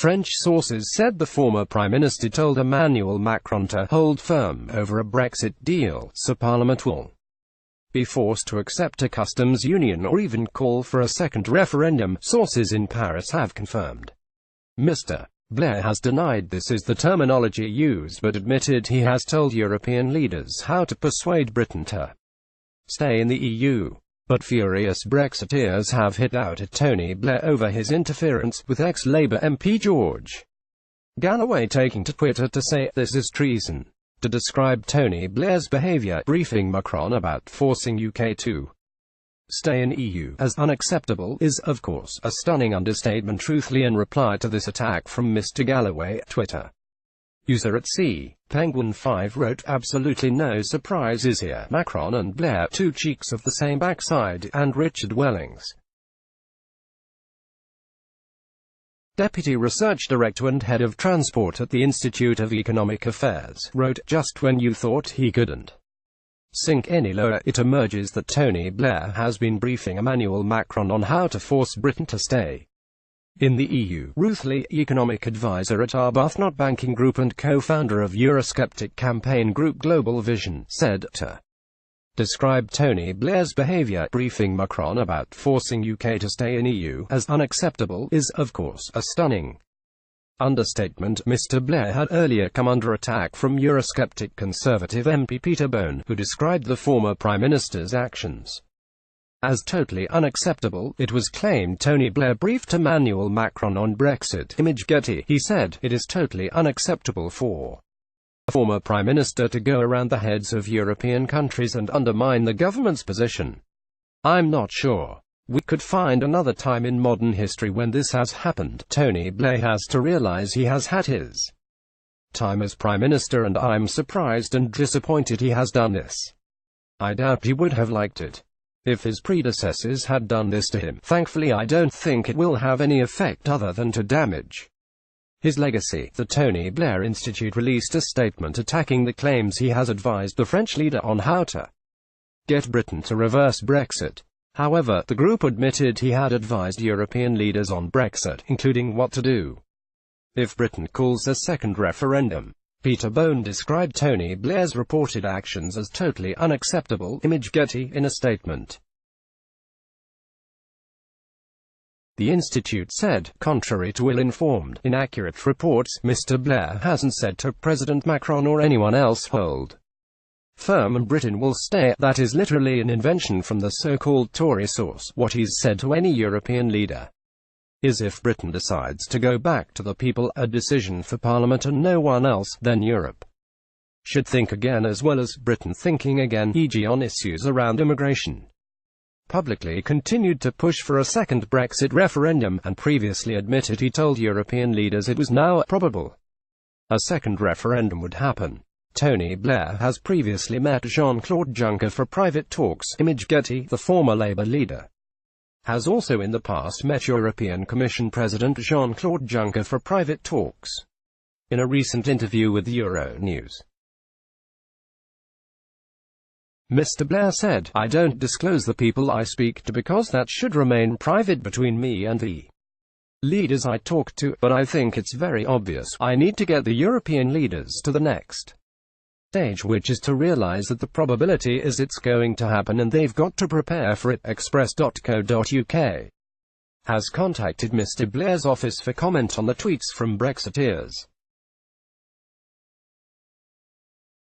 French sources said the former Prime Minister told Emmanuel Macron to hold firm over a Brexit deal, so Parliament will be forced to accept a customs union or even call for a second referendum, sources in Paris have confirmed. Mr. Blair has denied this is the terminology used but admitted he has told European leaders how to persuade Britain to stay in the EU. But furious Brexiteers have hit out at Tony Blair over his interference, with ex-Labour MP George Galloway taking to Twitter to say this is treason, to describe Tony Blair's behaviour, briefing Macron about forcing UK to stay in EU as unacceptable is, of course, a stunning understatement. Truthfully, in reply to this attack from Mr. Galloway, Twitter user at @Penguin5 wrote, "Absolutely no surprises here. Macron and Blair, two cheeks of the same backside," and Richard Wellings, Deputy Research Director and Head of Transport at the Institute of Economic Affairs, wrote, "Just when you thought he couldn't sink any lower, it emerges that Tony Blair has been briefing Emmanuel Macron on how to force Britain to stay in the EU." Ruth Lee, economic advisor at Arbuthnot Banking Group and co-founder of Eurosceptic campaign group Global Vision, said, to describe Tony Blair's behaviour, briefing Macron about forcing UK to stay in EU as unacceptable is, of course, a stunning understatement. Mr. Blair had earlier come under attack from Eurosceptic Conservative MP Peter Bone, who described the former Prime Minister's actions as totally unacceptable. It was claimed Tony Blair briefed Emmanuel Macron on Brexit. Image Getty. He said, "It is totally unacceptable for a former Prime Minister to go around the heads of European countries and undermine the government's position. I'm not sure we could find another time in modern history when this has happened. Tony Blair has to realize he has had his time as Prime Minister, and I'm surprised and disappointed he has done this. I doubt he would have liked it if his predecessors had done this to him. Thankfully, I don't think it will have any effect other than to damage his legacy." The Tony Blair Institute released a statement attacking the claims he has advised the French leader on how to get Britain to reverse Brexit. However, the group admitted he had advised European leaders on Brexit, including what to do if Britain calls a second referendum. Peter Bone described Tony Blair's reported actions as totally unacceptable. Image Getty. In a statement, the Institute said, contrary to ill-informed, inaccurate reports, Mr. Blair hasn't said to President Macron or anyone else, hold firm and Britain will stay. That is literally an invention from the so-called Tory source. What he's said to any European leader is if Britain decides to go back to the people, a decision for Parliament and no one else, then Europe should think again, as well as Britain thinking again, e.g. on issues around immigration. Publicly continued to push for a second Brexit referendum, and previously admitted he told European leaders it was now probable a second referendum would happen. Tony Blair has previously met Jean-Claude Juncker for private talks. Image Getty. The former Labour leader has also in the past met European Commission President Jean-Claude Juncker for private talks. In a recent interview with Euronews, Mr. Blair said, "I don't disclose the people I speak to because that should remain private between me and the leaders I talk to, but I think it's very obvious. I need to get the European leaders to the next stage, which is to realize that the probability is it's going to happen and they've got to prepare for it." Express.co.uk has contacted Mr. Blair's office for comment on the tweets from Brexiteers.